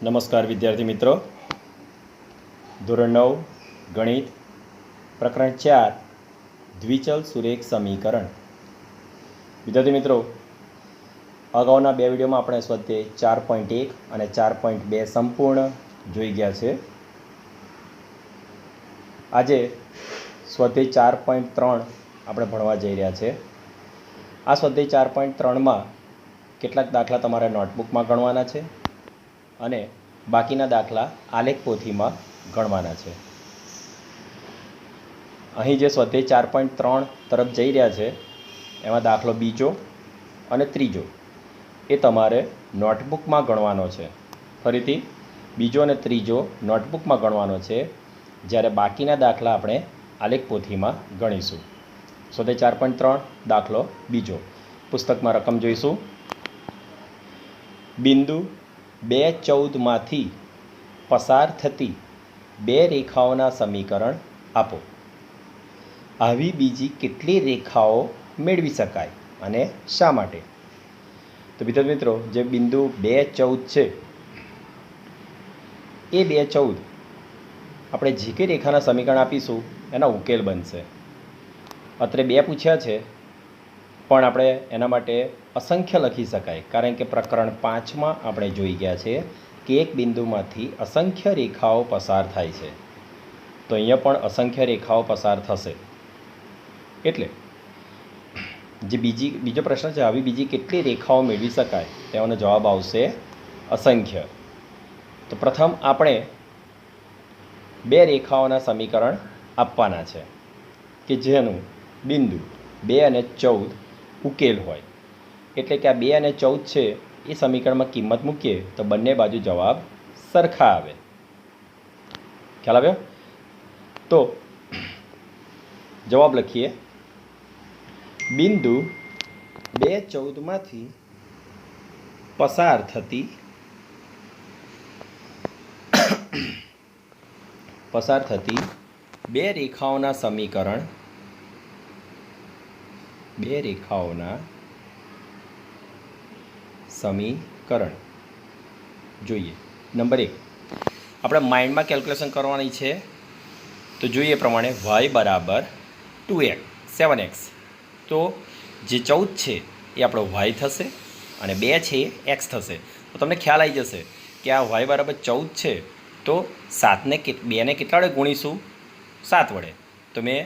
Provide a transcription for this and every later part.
નમસ્કાર વિદ્યાર્થી મિત્રો, ધોરણ 9 ગણિત પ્રકરણ 4 દ્વિચલ સુરેખ સમીકરણ. વિદ્યાર્થી મિત્રો, અગાઉના બે વિડીયોમાં આપણે સ્વાધ્યાય 4.1 અને 4.2 સંપૂર્ણ જોઈ ગયા છે. આજે સ્વાધ્યાય 4.3 આપણે ભણવા જઈ રહ્યા છે. આ સ્વાધ્યાય 4.3માં કેટલાક દાખલા તમારે નોટબુકમાં ગણવાના છે અને બાકીના દાખલા આલેખ પોથીમાં ગણવાના છે. અહીં જે સ્વાધ્યાય 4.3 તરફ જઈ રહ્યા છે એમાં દાખલો બીજો અને ત્રીજો એ તમારે નોટબુકમાં ગણવાનો છે. ફરીથી બીજો અને ત્રીજો નોટબુકમાં ગણવાનો છે, જ્યારે બાકીના દાખલા આપણે આલેખ પોથીમાં ગણીશું. સ્વાધ્યાય 4.3 દાખલો બીજો. પુસ્તકમાં રકમ જોઈશું. બિંદુ 2.14માંથી પસાર થતી બે રેખાઓના સમીકરણ આપો. આવી બીજી કેટલી રેખાઓ મેળવી શકાય અને શા માટે? તો વિદ્યાર્થી મિત્રો, જે બિંદુ 2.14 છે એ 2.14 આપણે જે કંઈ રેખાના સમીકરણ આપીશું એના ઉકેલ બનશે. અત્રે બે પૂછ્યા છે, પણ આપણે એના માટે અસંખ્ય લખી શકાય, કારણ કે પ્રકરણ 5માં આપણે જોઈ ગયા છે કે એક બિંદુમાંથી અસંખ્ય રેખાઓ પસાર થાય છે. તો અહીંયા પણ અસંખ્ય રેખાઓ પસાર થશે. એટલે જે બીજો પ્રશ્ન છે, આવી બીજી કેટલી રેખાઓ મેળવી શકાય, તેનો જવાબ આવશે અસંખ્ય. તો પ્રથમ આપણે બે રેખાઓના સમીકરણ આપવાના છે કે જેનું બિંદુ 2 અને 14 ઉકેલ હોય. એટલે કે આ 2 અને 14 છે એ સમીકરણમાં કિંમત મૂકીએ તો બંને બાજુ જવાબ સરખા આવે. ખ્યાલ આવ્યો? તો જવાબ લખીએ. બિંદુ 2.14માંથી પસાર થતી બે રેખાઓના સમીકરણ જોઈએ. નંબર 1, આપણે માઇન્ડમાં કેલ્ક્યુલેશન કરવાની છે. તો જોઈએ પ્રમાણે y બરાબર 2x 7x. તો જે 14 છે એ આપણો y થશે અને 2 છે એ x થશે. તો તમને ખ્યાલ આવી જશે કે આ y બરાબર 14 છે, તો 2ને કેટલા વડે ગુણીશું? 7 વડે. તો મેં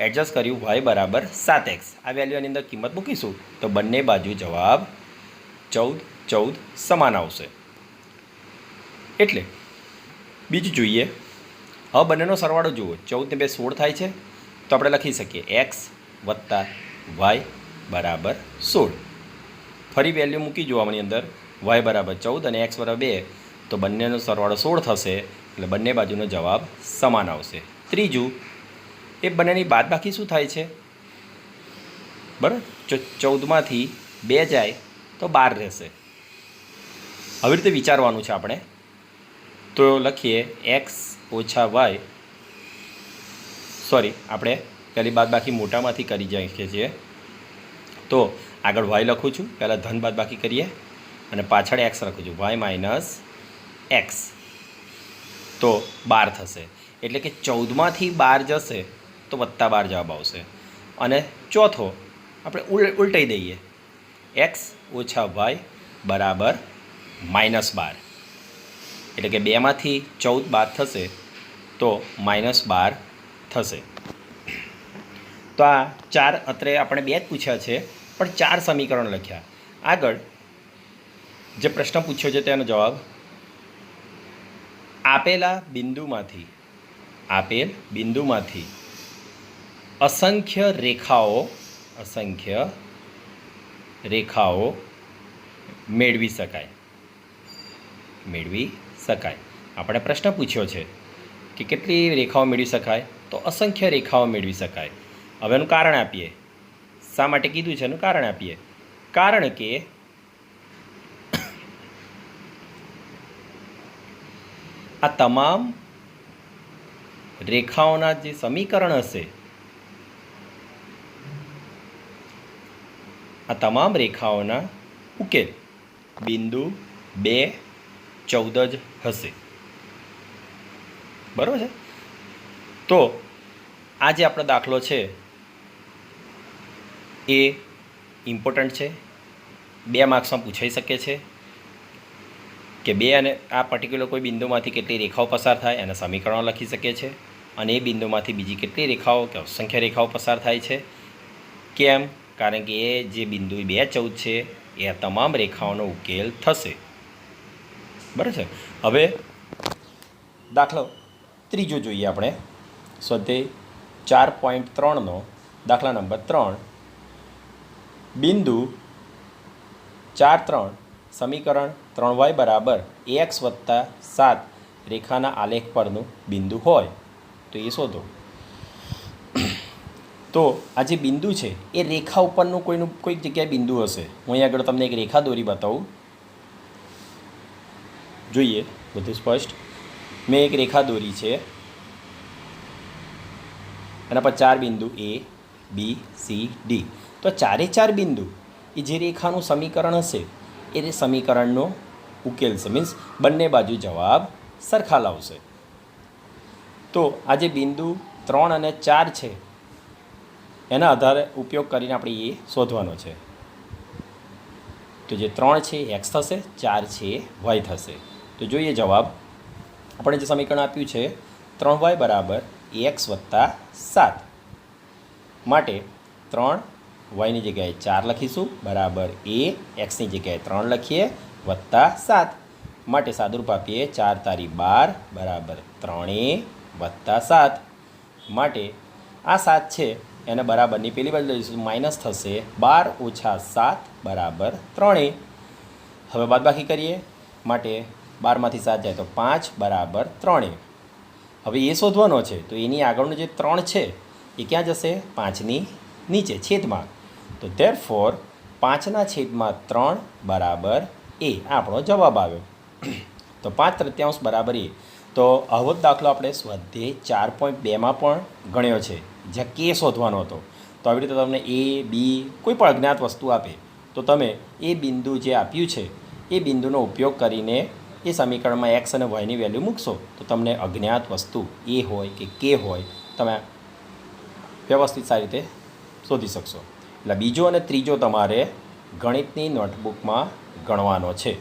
એડજસ્ટ કર્યું y બરાબર 7x. આ વેલ્યુની અંદર કિંમત મૂકીશું તો બંને બાજુ જવાબ 14 સમાન આવશે. એટલે બીજું જોઈએ. હવે બંનેનો સરવાળો જુઓ. 14 ને 2 16 થાય છે. તો આપણે લખી શકીએ x વત્તા y બરાબર 16. ફરી વેલ્યુ મૂકી જોવાની અંદર y બરાબર 14 અને x બરાબર 2. તો બંનેનો સરવાળો 16 થશે. એટલે બંને બાજુનો જવાબ સમાન આવશે. ત્રીજું, એ બંનેની બાદબાકી શું થાય છે? બરાબર, જો 14માંથી 2 જાય તો 12 રહેશે. આવી રીતે વિચારવાનું છે આપણે. તો લખીએ x ઓછા y. આપણે પહેલી બાદબાકી મોટામાંથી કરી શકીએ છીએ. તો આગળ y લખું છું, પહેલાં ધન બાદબાકી કરીએ અને પાછળ x લખું છું, y માઇનસ x. તો 12 થશે. એટલે કે 14માંથી 12 જશે તો વત્તા 12 જવાબ આવશે. અને ચોથો આપણે ઉલટાઈ દઈએ, x ઓછા y બરાબર -12. એટલે કે 2માંથી 14 બાદ થશે તો -12 થશે. તો આ 4 અત્રે આપણે 2 જ પૂછ્યા છે, પણ 4 સમીકરણ લખ્યા. આગળ જે પ્રશ્ન પૂછ્યો છે તેનો જવાબ, આપેલ બિંદુમાંથી અસંખ્ય રેખાઓ મેળવી શકાય. આપણે પ્રશ્ન પૂછ્યો છે કે કેટલી રેખાઓ મેળવી શકાય? તો અસંખ્ય રેખાઓ મેળવી શકાય. હવે એનું કારણ આપીએ. શા માટે કીધું છે એનું કારણ આપીએ. કારણ કે આ તમામ રેખાઓના જે સમીકરણ હશે, આ તમામ રેખાઓના ઉકેલ બિંદુ 2 14 જ હશે. બરાબર છે. તો આ જે આપણો દાખલો છે એ ઇમ્પોર્ટન્ટ છે. 2 માર્ક્સમાં પૂછાઈ શકે છે કે 2 અને આ પર્ટિક્યુલર કોઈ બિંદુમાંથી કેટલી રેખાઓ પસાર થાય એના સમીકરણો લખી શકે છે, અને એ બિંદુમાંથી બીજી કેટલી રેખાઓ કે અસંખ્ય રેખાઓ પસાર થાય છે. કેમ? કારણ કે એ જે બિંદુ 2, 14 છે એ તમામ રેખાઓનો ઉકેલ થશે. બરાબર છે. હવે દાખલો ત્રીજો જોઈએ આપણે. સ્વાધ્યાય 4.3નો દાખલા નંબર 3. બિંદુ 4, 3 સમીકરણ 3y બરાબર ax વત્તા 7 રેખાના આલેખ પરનું બિંદુ હોય તો એ શોધો. તો આ જે બિંદુ છે એ રેખા ઉપરનું કોઈક જગ્યાએ બિંદુ હશે. હું અહીં આગળ તમને એક રેખા દોરી બતાવું. જોઈએ બધું સ્પષ્ટ. મેં એક રેખા દોરી છે, એના પર 4 બિંદુ A, B, C, D. તો 4 બિંદુ એ જે રેખાનું સમીકરણ હશે એ સમીકરણનો ઉકેલ છે, મીન્સ બંને બાજુ જવાબ સરખા લાવશે. તો આ જે બિંદુ 3 અને 4 છે એના આધારે ઉપયોગ કરીને આપણે એ શોધવાનો છે. તો જે 3 છે એ એક્સ થશે, 4 છે એ વાય થશે. તો જોઈએ જવાબ. આપણે જે સમીકરણ આપ્યું છે 3y બરાબર ax વત્તા 7 માટે 3 yની જગ્યાએ 4 લખીશું બરાબર a, xની જગ્યાએ 3 લખીએ વત્તા 7 માટે સાદુરૂપ આપીએ 4 તારી 12 બરાબર 3a વત્તા 7 માટે આ 7 છે એને બરાબરની પેલી બાજુ લઈશું, માઇનસ થશે 12 ઓછા 7 બરાબર 3a. હવે બાદબાકી કરીએ માટે 12માંથી 7 જાય તો 5 બરાબર 3a. હવે એ શોધવાનો છે તો એની આગળનું જે 3 છે એ ક્યાં જશે? 5ની નીચે છેદમાં. તો ધેરફોર 5/3 બરાબર a આપણો જવાબ આવ્યો. તો 5/3 બરાબર a. તો આવો જ દાખલો આપણે સ્વાધ્યાય 4.2માં પણ ગણ્યો છે, જ્યાં કે શોધવાનો હતો. તો આવી રીતે તમને a, b કોઈ પણ અજ્ઞાત વસ્તુ આપે તો તમે એ બિંદુ જે આપ્યું છે એ બિંદુનો ઉપયોગ કરીને એ સમીકરણમાં એક્સ અને વાયની વેલ્યુ મૂકશો તો તમને અજ્ઞાત વસ્તુ એ હોય કે કે હોય તમે વ્યવસ્થિત સારી રીતે શોધી શકશો. એટલે બીજો અને ત્રીજો તમારે ગણિતની નોટબુકમાં ગણવાનો છે.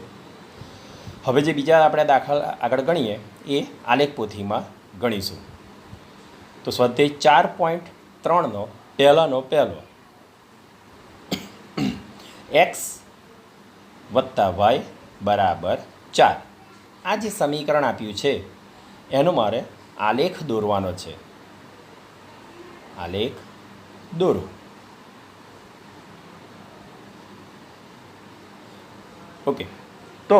હવે જે બીજા આપણે દાખલા આગળ ગણીએ એ આલેખ પોથીમાં ગણીશું. તો સ્વાધ્યાય 4.3નો પહેલો એક્સ વત્તા વાય બરાબર 4. આ જે સમીકરણ આપ્યું છે એનો મારે આલેખ દોરવાનો છે. આલેખ દોરો. ઓકે. તો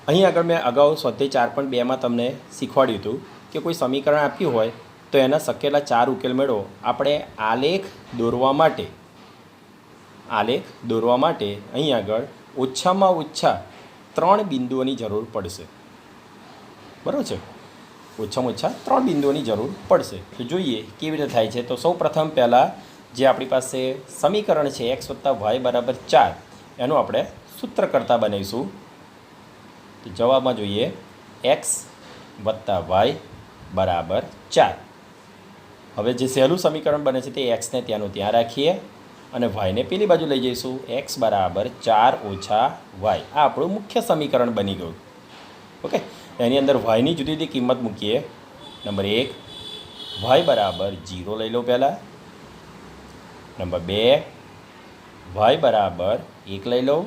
અહીં આગળ મેં અગાઉ સ્વાધ્યાય 4.2માં તમને શીખવાડ્યું હતું કે કોઈ સમીકરણ આપ્યું હોય તો એના શક્યેલા 4 ઉકેલ મેળવો. આપણે આલેખ દોરવા માટે અહીં આગળ ઓછામાં ઓછા 3 બિંદુઓની જરૂર પડશે. બરાબર છે? ઓછામાં ઓછા 3 બિંદુઓની જરૂર પડશે. તો જોઈએ કેવી રીતે થાય છે. તો સૌ પ્રથમ પહેલાં જે આપણી પાસે સમીકરણ છે એક્સ વત્તા વાય બરાબર 4 એનું આપણે સૂત્ર કરતા બનાવીશું. તો જવાબમાં જોઈએ એક્સ વત્તા વાય બરાબર 4. હવે જે સહેલું સમીકરણ બને છે તે એક્સને ત્યાંનું ત્યાં રાખીએ અને વાયને પેલી બાજુ લઈ જઈશું. એક્સ બરાબર 4 ઓછા વાય. આ આપણું મુખ્ય સમીકરણ બની ગયું. ઓકે. એની અંદર વાયની જુદી જુદી કિંમત મૂકીએ. નંબર 1 વાય બરાબર 0 લઈ લો પહેલાં. નંબર 2 વાય બરાબર 1 લઈ લો.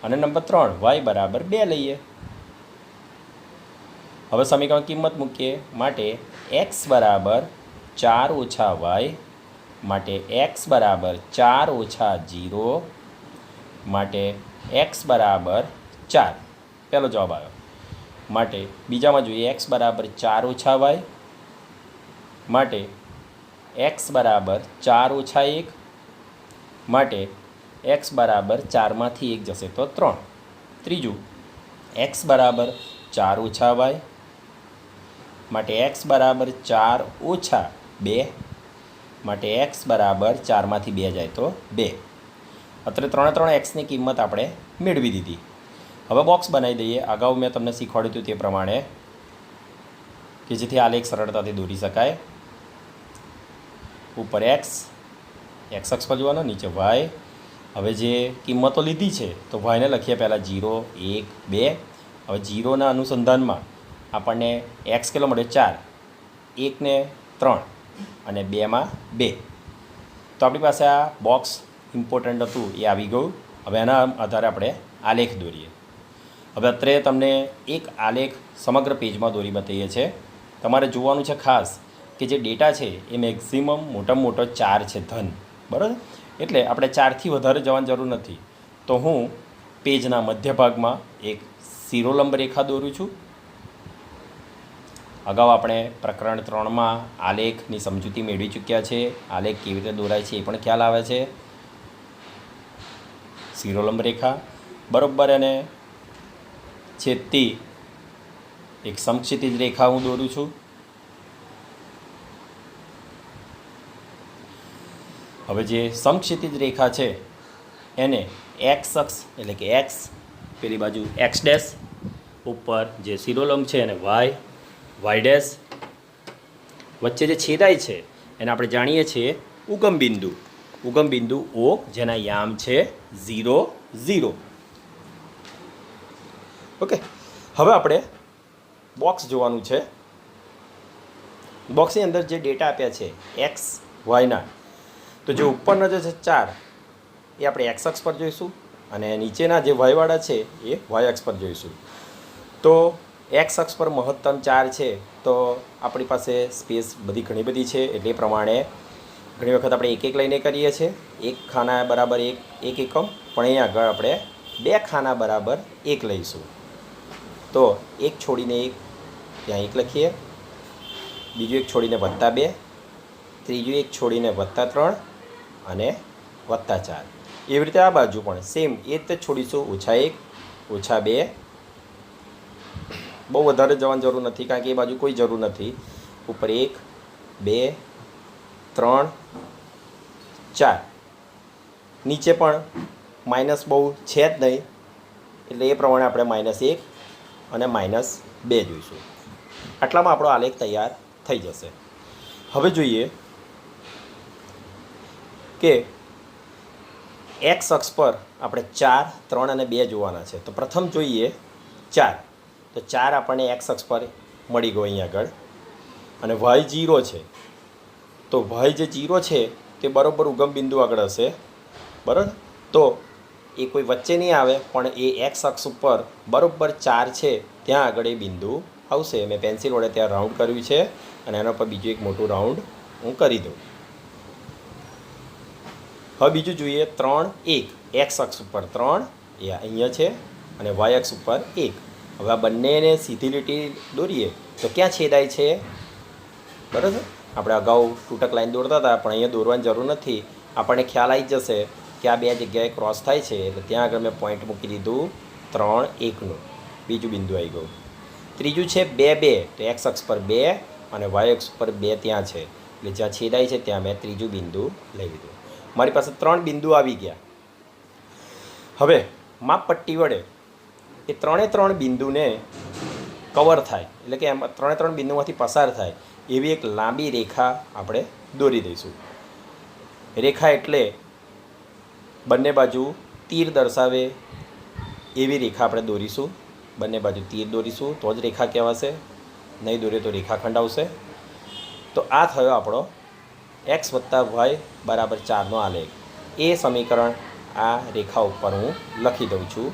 અને નંબર 3 વાય બરાબર 2 લઈએ. હવે સમીકરણ કિંમત મૂકીએ માટે એક્સ બરાબર 4 ઓછા વાય માટે એક્સ બરાબર 4 ઓછા 0 માટે એક્સ બરાબર 4. પહેલો જવાબ આવ્યો. માટે બીજામાં જોઈએ એક્સ બરાબર 4 ઓછા વાય માટે એક્સ બરાબર 4 ઓછા 1 માટે એક્સ બરાબર 4માંથી 1 જશે તો 3. ત્રીજું એક્સ બરાબર 4 ઓછા વાય માટે એક્સ બરાબર 4 ઓછા 2 માટે એક્સ બરાબર 4માંથી 2 જાય તો 2. અત્યારે 3 એક્સની કિંમત આપણે મેળવી દીધી. હવે બોક્સ બનાવી દઈએ. અગાઉ મેં તમને શીખવાડ્યું હતું તે પ્રમાણે કે જેથી આલેખ સરળતાથી દોરી શકાય. ઉપર એક્સ અક્ષ પર જોવાનો, નીચે વાય. હવે જે કિંમતો લીધી છે તો વાયને લખીએ પહેલાં 0, 1, 2. હવે 0ના અનુસંધાનમાં આપણને એક્સ કેટલો મળ્યો? 4, 1 ને 3 અને 2માં 2. તો આપણી પાસે આ બોક્સ ઇમ્પોર્ટન્ટ હતું એ આવી ગયું. હવે એના આધારે આપણે આલેખ દોરીએ. હવે અત્રે તમને એક આલેખ સમગ્ર પેજમાં દોરી બતાવીએ છીએ. તમારે જોવાનું છે ખાસ કે જે ડેટા છે એ મેક્સિમમ મોટામાં મોટો 4 છે, ધન, બરાબર. એટલે આપણે 4થી વધારે જવાની જરૂર નથી. તો હું પેજના મધ્ય ભાગમાં એક શિરોલંબ રેખા દોરું છું. અગાઉ આપણે પ્રકરણ 3માં આલેખની સમજૂતી મેળવી ચૂક્યા છે. આલેખ કેવી રીતે દોરાય છે એ પણ ખ્યાલ આવે છે. શિરોલંબ રેખા બરાબર એને છેદતી એક સમક્ષિતિજ રેખા હું દોરું છું. હવે જે સમક્ષિતિજ રેખા છે એને એક્સ અક્ષ એટલે કે એક્સ, પેલી બાજુ એક્સ ડેશ, ઉપર જે શિરોલંબ છે એને વાય, વાય ડેશ, વચ્ચે જે છેદાય છે એને આપણે જાણીએ છીએ ઉગમ બિંદુ. ઉગમ બિંદુ ઓ, જેના યામ છે 0, 0. ઓકે. હવે આપણે બોક્સ જોવાનું છે. બોક્સની અંદર જે ડેટા આપ્યા છે એક્સ વાયના, તો જે ઉપરના જે છે 4 એ આપણે એક્સ અક્ષ પર જોઈશું અને નીચેના જે વાયવાળા છે એ વાય અક્ષ પર જોઈશું. તો એક્સ અક્ષ પર મહત્તમ 4 છે તો આપણી પાસે સ્પેસ ઘણી બધી છે. એટલે એ પ્રમાણે ઘણી વખત આપણે એક લઈને કરીએ છીએ. એક ખાના બરાબર એક એકમ, પણ અહીં આગળ આપણે 2 ખાના બરાબર 1 લઈશું. તો એક છોડીને એક ત્યાં 1 લખીએ, બીજું એક છોડીને +2, ત્રીજું એક છોડીને +3 અને +4. એવી રીતે આ બાજુ પણ સેમ એ રીતે છોડીશું. -1, -2. બહુ વધારે જવાની જરૂર નથી કારણ કે એ બાજુ કોઈ જરૂર નથી. ઉપર 1, 2, 3, 4. નીચે પણ માઇનસ બહુ છે જ નહીં એટલે એ પ્રમાણે આપણે -1 અને -2 જોઈશું. આટલામાં આપણો આલેખ તૈયાર થઈ જશે. હવે જોઈએ કે એક્સ અક્ષ પર આપણે 4, 3 અને 2 જોવાના છે. તો પ્રથમ જોઈએ 4. તો 4 આપણને એક્સ અક્ષ પર મળી ગયો અહીં આગળ. અને વાય 0 છે તો વાય જે 0 છે તે બરાબર ઉગમ બિંદુ આગળ હશે, બરાબર. તો એ કોઈ વચ્ચે નહીં આવે પણ એ એક્સ અક્ષ ઉપર બરાબર 4 છે ત્યાં આગળ એ બિંદુ આવશે. મેં પેન્સિલ વડે ત્યાં રાઉન્ડ કર્યું છે અને એના પર બીજું એક મોટું રાઉન્ડ હું કરી દઉં. હવે બીજું જોઈએ 3, 1. એક્સ અક્ષ ઉપર 3 એ અહીંયા છે અને વાય અક્ષ ઉપર 1. હવે આ બંનેને સીધી લીટી દોરીએ તો ક્યાં છેદાય છે, બરાબર. આપણે અગાઉ તૂટક લાઈન દોરતા હતા પણ અહીંયા દોરવાની જરૂર નથી. આપણને ખ્યાલ આવી જશે કે આ 2 જગ્યાએ ક્રોસ થાય છે એટલે ત્યાં આગળ મેં પોઈન્ટ મૂકી દીધું 3, 1નું. બીજું બિંદુ આવી ગયું. ત્રીજું છે 2, 2. તો એક્સ અક્ષ પર 2 અને વાય અક્ષ પર 2 ત્યાં છે એટલે જ્યાં છેદાય છે ત્યાં મેં ત્રીજું બિંદુ લઈ લીધું. મારી પાસે 3 બિંદુ આવી ગયા. હવે માપપટ્ટી વડે એ 3 બિંદુને કવર થાય એટલે કે એમાં 3 બિંદુમાંથી પસાર થાય એવી એક લાંબી રેખા આપણે દોરી દઈશું. રેખા એટલે બંને બાજુ તીર દર્શાવે એવી રેખા આપણે દોરીશું. બંને બાજુ તીર દોરીશું તો જ રેખા કહેવાશે, નહીં દોરીએ તો રેખાખંડ આવશે. તો આ થયો આપણો એક્સ વત્તા વાય બરાબર 4નો આલેખ. એ સમીકરણ આ રેખા ઉપર હું લખી દઉં છું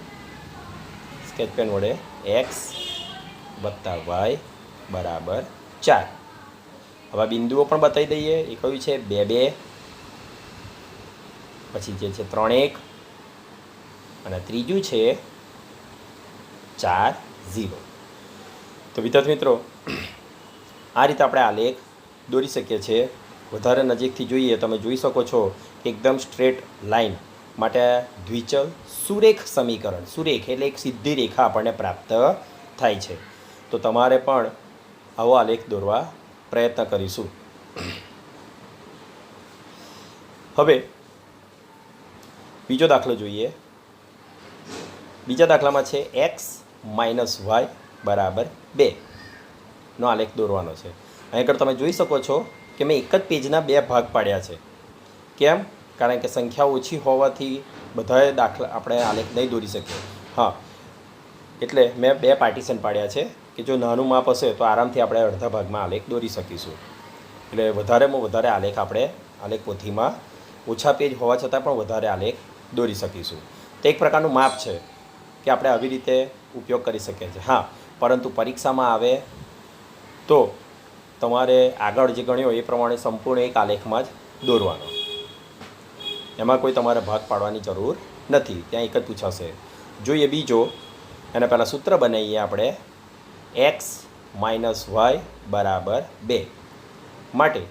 સ્કેચ પેન વડે. એક્સ વત્તા વાય બરાબર 4. હવે બિંદુઓ પણ બતાવી દઈએ. એ કયું છે 2, 2, પછી જે છે 3, 1 અને ત્રીજું છે 4, 0. તો વિદ્યાર્થી મિત્રો આ રીતે આપણે આલેખ દોરી શકીએ છીએ. વધારે નજીકથી જોઈએ તમે જોઈ શકો છો કે એકદમ સ્ટ્રેટ લાઈન માટે દ્વિચલ સુરેખ સમીકરણ, સુરેખ એટલે એક સીધી રેખા આપણને પ્રાપ્ત થાય છે. તો તમારે પણ આવો આલેખ દોરવા પ્રયત્ન કરીશું. હવે બીજો દાખલો જોઈએ. બીજા દાખલામાં છે એક્સ માઇનસ વાય બરાબર 2નો આલેખ દોરવાનો છે. અહીં આગળ તમે જોઈ શકો છો કે મેં એક જ પેજના 2 ભાગ પાડ્યા છે. કેમ? કારણ કે સંખ્યા ઓછી હોવાથી બધાએ દાખલા આપણે આલેખ નહીં દોરી શકીએ. હા, એટલે મેં 2 પાર્ટીશન પાડ્યા છે કે જો નાનું માપ હશે તો આરામથી આપણે અડધા ભાગમાં આલેખ દોરી શકીશું. એટલે વધારેમાં વધારે આલેખ આપણે આલેખ પોથીમાં ઓછા પેજ હોવા છતાં પણ વધારે આલેખ દોરી શકીશું. તે એક પ્રકારનું માપ છે કે આપણે આવી રીતે ઉપયોગ કરી શકીએ છીએ. હા, પરંતુ પરીક્ષામાં આવે તો તમારે આગળ જે ગણ્યો એ પ્રમાણે સંપૂર્ણ એક આલેખમાં જ દોરવાનો. એમાં કોઈ તમારે ભાગ પાડવાની જરૂર નથી, ત્યાં એક જ પૂછાશે. જોઈએ બીજો, એના પહેલાં સૂત્ર બનાવીએ આપણે. એક્સ માઇનસ વાય બરાબર 2 માટે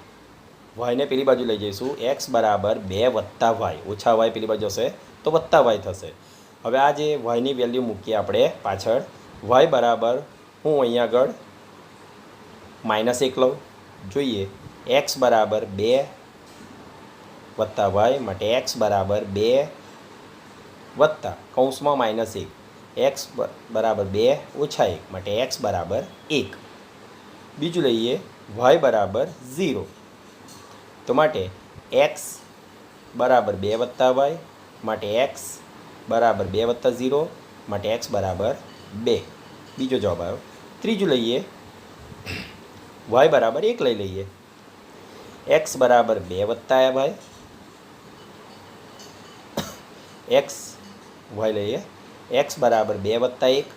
વાયને પેલી બાજુ લઈ જઈશું. એક્સ બરાબર 2 વત્તા વાય, ઓછા વાય પેલી બાજુ હશે તો વત્તા વાય થશે. હવે આ જે વાયની વેલ્યુ મૂકીએ આપણે પાછળ. વાય બરાબર હું અહીંયા આગળ -1 લઉં. જોઈએ એક્સ બરાબર 2 વત્તા વાય માટે એક્સ બરાબર 2 વત્તા કૌંસમાં -1, એક્સ બરાબર 2 ઓછા 1 માટે એક્સ બરાબર 1. બીજું લઈએ વાય બરાબર 0, તો માટે એક્સ બરાબર 2 વત્તા વાય માટે એક્સ બરાબર 2 વત્તા 0 માટે એક્સ બરાબર 2. બીજો જવાબ આવ્યો. ત્રીજું લઈએ વાય બરાબર 1 લઈ લઈએ. એક્સ બરાબર 2 વત્તા વાય, એક્સ વાય લઈએ. એક્સ બરાબર 2 વત્તા 1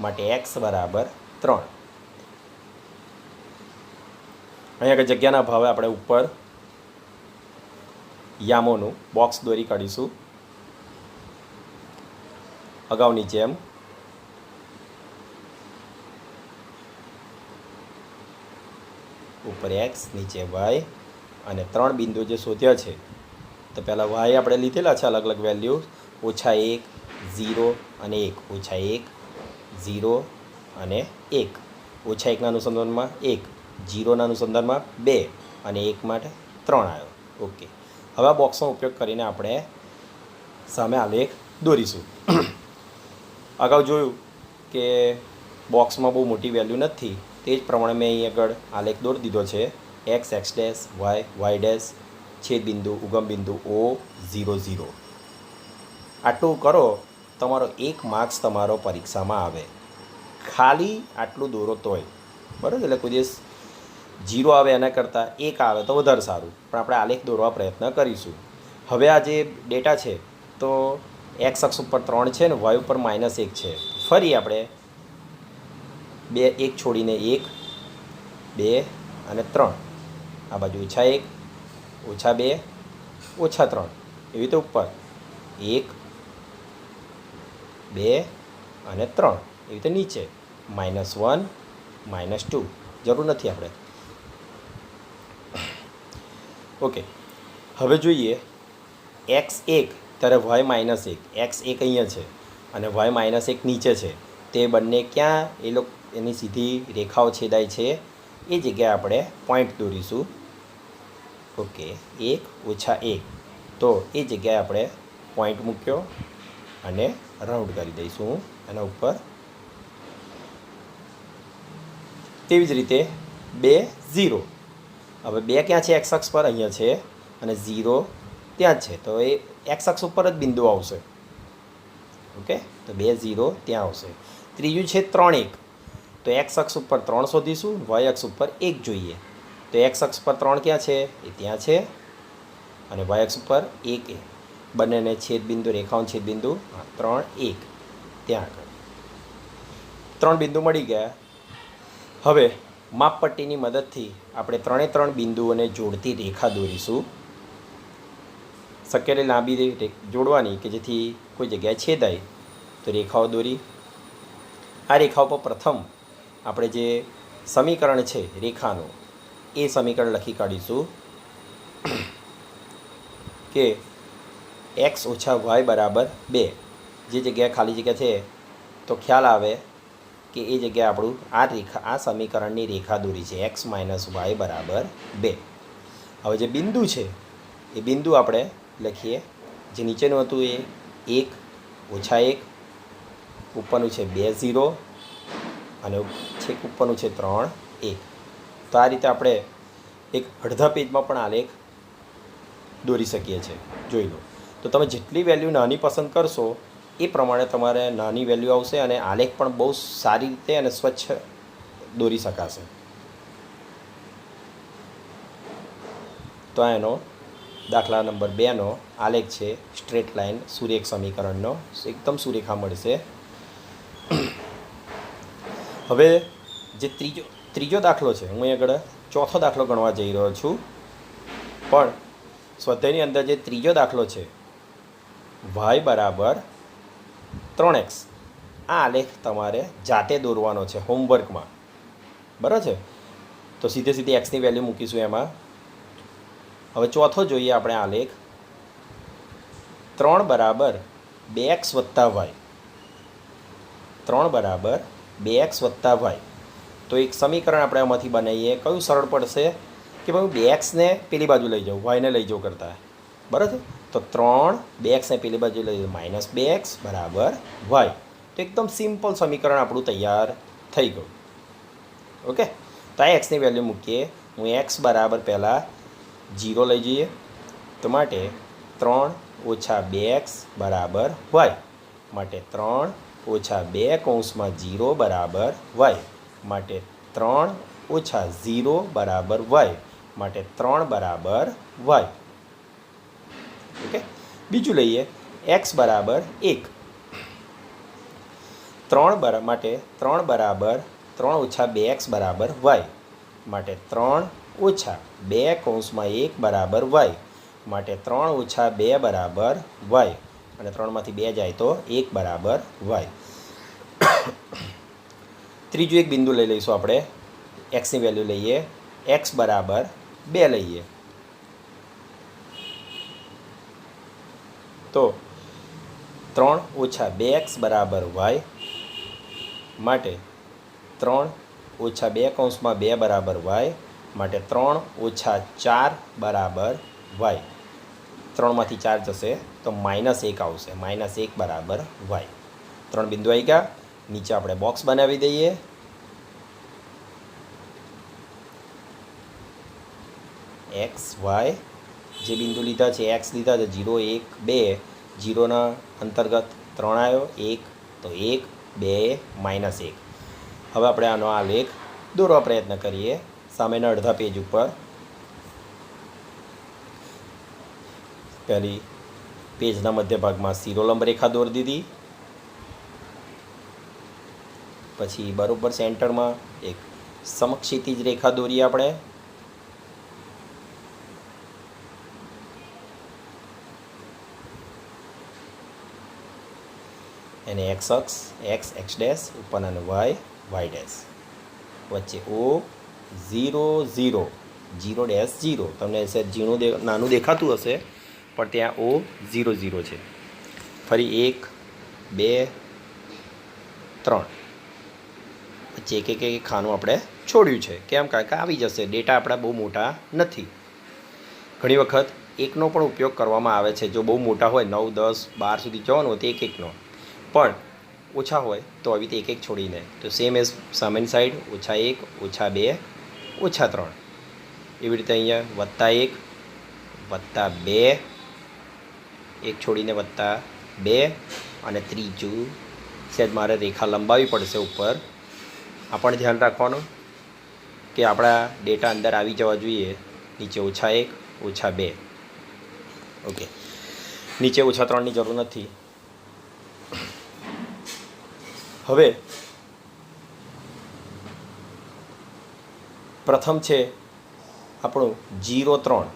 માટે એક્સ બરાબર 3. અહીંયા આગળ જગ્યાના ભાવે આપણે ઉપર યામોનું બોક્સ દોરી કાઢીશું અગાઉની જેમ. ઉપર એક્સ, નીચે વાય અને 3 બિંદુ જે શોધ્યા છે. તો પહેલાં વાય આપણે લીધેલા છે અલગ અલગ વેલ્યુ, -1, 0 અને 1, -1, 0 અને 1. -1ના અનુસંધાનમાં 1, 0ના અનુસંધાનમાં 2 અને 1 માટે 3 આવ્યો. ઓકે, હવે આ બોક્સનો ઉપયોગ કરીને આપણે સામે આલેખ દોરીશું. અગાઉ જોયું કે બોક્સમાં બહુ મોટી વેલ્યુ નથી, તે જ પ્રમાણે મેં અહીં આગળ આલેખ દોરી દીધો છે. X, x dash, y, y dash, છેદબિંદુ, ઉગમબિંદુ O, 0, 0. આટલું કરો તમારો 1 માર્ક્સ તમારો પરીક્ષામાં આવે. ખાલી આટલું દોરો તોય બરાબર. એટલે કોઈ દિવસ 0 આવે એના કરતાં 1 આવે તો વધારે સારું, પણ આપણે આલેખ દોરવા પ્રયત્ન કરીશું. હવે આ જે ડેટા છે તો એક્સ અક્ષ ઉપર 3 છે ને વાય ઉપર -1 છે. ફરી આપણે 1 છોડીને 1, 2 અને 3, આ બાજુ -1, -2, -3, એવી રીતે ઉપર 1, 2 અને 3, એવી રીતે નીચે -1, -2. જરૂર નથી આપણે. ઓકે, હવે જોઈએ x1 ત્યારે y -1, x1 અહીંયા છે અને y -1 નીચે છે. તે બંને ક્યાં એની સીધી રેખાઓ છેદાય છે એ જગ્યાએ આપણે પોઈન્ટ દોરીશું. ઓકે, 1 - 1, તો એ જગ્યાએ આપણે પોઈન્ટ મૂક્યો અને રાઉન્ડ કરી દઈશું એના ઉપર. તેવી જ રીતે 2, 0. હવે 2 ક્યાં છે? એક્સ અક્ષ પર અહીંયા છે અને 0 ત્યાં જ છે, તો એ એક્સ અક્ષ ઉપર જ બિંદુ આવશે. ઓકે, તો 2, 0 ત્યાં આવશે. ત્રીજું છે 3, 1, તો એક્સ અક્ષ ઉપર 3 શોધીશું, વાય અક્ષ ઉપર 1 જોઈએ. તો એક્સ અક્ષ પર 3 ક્યાં છે? એ ત્યાં છે અને વાય અક્ષ ઉપર 1, બંનેને છેદબિંદુ, રેખાઓનું છેદબિંદુ 3, 1 ત્યાં આગળ 3 બિંદુ મળી ગયા. હવે માપપટ્ટીની મદદથી આપણે 3 બિંદુઓને જોડતી રેખા દોરીશું. શક્ય એટલી લાંબી જોડવાની કે જેથી કોઈ જગ્યાએ છેદાય. તો રેખાઓ દોરી. આ રેખાઓ પર પ્રથમ આપણે જે સમીકરણ છે રેખાનું એ સમીકરણ લખી કાઢીશું કે x - y બરાબર 2. જે જગ્યાએ ખાલી જગ્યા છે તો ખ્યાલ આવે કે એ જગ્યાએ આપણું આ સમીકરણની રેખા દોરી છે x - y બરાબર 2. હવે જે બિંદુ છે એ બિંદુ આપણે લખીએ. જે નીચેનું હતું એ 1, -1, ઉપરનું છે 2 0 અને છેક ઉપરનું છે 3 1. તો આ રીતે આપણે એક અડધા પેજમાં પણ આલેખ દોરી શકીએ છીએ. જોઈ લો. તો તમે જેટલી વેલ્યુ નાની પસંદ કરશો એ પ્રમાણે તમારે નાની વેલ્યુ આવશે અને આલેખ પણ બહુ સારી રીતે અને સ્વચ્છ દોરી શકાશે. તો આ એનો દાખલા નંબર 2નો આલેખ છે. સ્ટ્રેટ લાઇન સુરેખ સમીકરણનો એકદમ સુરેખા મળશે. હવે જે ત્રીજો દાખલો છે, હું અહીં આગળ ચોથો દાખલો ગણવા જઈ રહ્યો છું, પણ સ્વાધ્યાયની અંદર જે ત્રીજો દાખલો છે y બરાબર 3x, આ આલેખ તમારે જાતે દોરવાનો છે હોમવર્કમાં. બરાબર છે? તો સીધે એક્સની વેલ્યુ મૂકીશું એમાં. હવે ચોથો જોઈએ આપણે આલેખ 3 બરાબર 2x વત્તા y. 3 બરાબર 2x વત્તા y. તો એક સમીકરણ આપણે આમાંથી બનાવીએ. કયું સરળ પડશે કે ભાઈ 2xને પેલી બાજુ લઈ જાઉં, yને લઈ જાઉં કરતાં. બરાબર છે? તો 3 2xને પેલી બાજુ લઈ જાઉં -2x બરાબર y. તો એકદમ સિમ્પલ સમીકરણ આપણું તૈયાર થઈ ગયું. ઓકે. તો આ એક્સની વેલ્યુ મૂકીએ. હું એક્સ બરાબર પહેલાં 0 લઈ જઈએ. તો માટે 3 ઓછા 2x બરાબર y. માટે 3 ઓછા 2 કૌંસમાં 0 બરાબર y. માટે 3 ઓછા 0 બરાબર y. માટે 3 બરાબર y. ઓકે. બીજું લઈએ x બરાબર 1. 3 માટે 3 બરાબર 3 ઓછા 2x બરાબર y. માટે 3 ઓછા 2 કૌંસમાં 1 બરાબર y. માટે 3 ઓછા 2 બરાબર y. અને 3માંથી 2 જાય તો 1 બરાબર y. ત્રીજું એક બિંદુ લઈ લઈશું આપણે. એક્સની વેલ્યુ લઈએ. x બરાબર 2 લઈએ. તો 3 ઓછા 2x બરાબર y. માટે 3 ઓછા 2 કૌંસમાં 2 બરાબર y. માટે 3 ઓછા 4 બરાબર y. 3માંથી 4 જશે તો -1 આવશે. -1 બરાબર y. 3 બિંદુ આવી ગયા. નીચે આપણે બોક્સ બનાવી દઈએ. x y જે બિંદુ લીધા છે, x લીધા છે 0 1 2. 0ના અંતર્ગત 3 આવ્યો, 1 તો 1 2 -1. હવે આપણે આનો આલેખ દોરવા પ્રયત્ન કરીએ સામેના અડધા પેજ ઉપર. પહેલી પેજના મધ્ય ભાગમાં શિરોલંબ રેખા દોરી દીધી. પછી બરોબર સેન્ટરમાં એક સમક્ષિતિજ રેખા દોરીએ આપણે. એને x અક્ષ x ડેશ ઉપર અને y ડેશ. વચ્ચે O 0 0 0 ડેશ 0. તમને ઝીણું નાનું દેખાતું હશે પણ ત્યાં O 0 0 છે. ફરી 1 2 3 વચ્ચે એક ખાનું આપણે છોડ્યું છે. કેમ? કારણ કે આવી જશે. ડેટા આપણા બહુ મોટા નથી. ઘણી વખત એકનો પણ ઉપયોગ કરવામાં આવે છે. જો બહુ મોટા હોય 9 10 12 સુધી જવાનું હોય તો એકનો, પણ ઓછા હોય તો આવી રીતે એક છોડીને. તો સેમ એઝ સામેની સાઈડ -1 -2 -3. એવી રીતે અહીંયા +1 +2 એક છોડીને +2. અને ત્રીજું સહેજ મારે રેખા લંબાવી પડશે ઉપર. આ પણ ધ્યાન રાખવાનું કે આપણા ડેટા અંદર આવી જવા જોઈએ. નીચે -1 -2. ઓકે. નીચે -3ની જરૂર નથી. હવે પ્રથમ છે આપણું 0 3.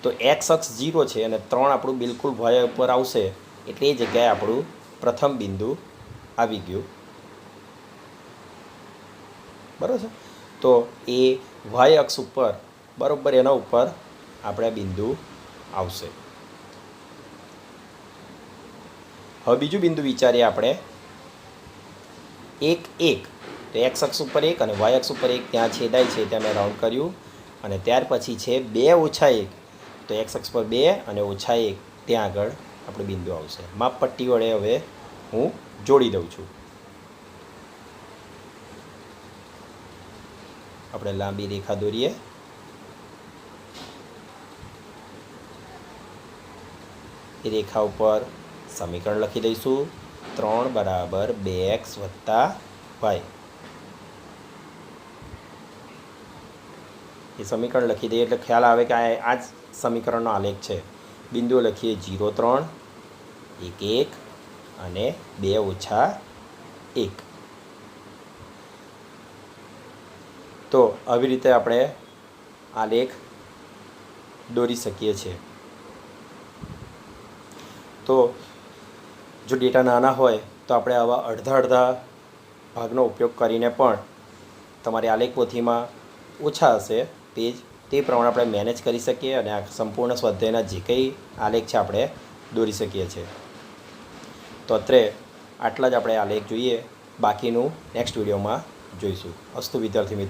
તો x અક્ષ 0 છે અને 3 આપણું બિલકુલ y ઉપર આવશે. એટલે એ જગ્યાએ આપણું પ્રથમ બિંદુ આવી ગયું. બરાબર છે? તો એ y અક્ષ ઉપર બરાબર એના ઉપર આપણે બિંદુ આવશે. હવે બીજું બિંદુ વિચારીએ આપણે. 1 1. તો x અક્ષ ઉપર 1 અને y અક્ષ ઉપર 1 ત્યાં છેદાય છે, ત્યાં મેં રાઉન્ડ કર્યું. અને ત્યાર પછી છે 2 ઓછા 1. તો x અક્ષ પર 2 અને -1 ત્યાં આગળ આપણું બિંદુ આવશે. માપપટ્ટી વડે હવે હું જોડી દઉં છું. આપણે લાંબી રેખા દોરીએ. એ રેખા ઉપર સમીકરણ લખી દઈશું. 3 બરાબર 2x વત્તા y. એ સમીકરણ લખી દઈએ એટલે ખ્યાલ આવે કે આ જ સમીકરણનો આલેખ છે. બિંદુઓ લખીએ 0 3 1 1 અને 2 ઓછા 1. તો આવી રીતે આપણે આલેખ દોરી શકીએ છીએ. તો જો ડેટા નાના હોય તો આપણે આવા અડધા ભાગનો ઉપયોગ કરીને પણ તમારી આલેખ પોથીમાં ઓછા હશે પેજ તે પ્રમાણે આપણે મેનેજ કરી શકીએ અને આ સંપૂર્ણ સ્વાધ્યાયના જે કંઈ આલેખ છે આપણે દોરી શકીએ છીએ. તો અત્રે આટલા જ આપણે આલેખ જોઈએ. બાકીનું નેક્સ્ટ વિડીયોમાં જોઈશું. અસ્તુ વિદ્યાર્થી મિત્રો.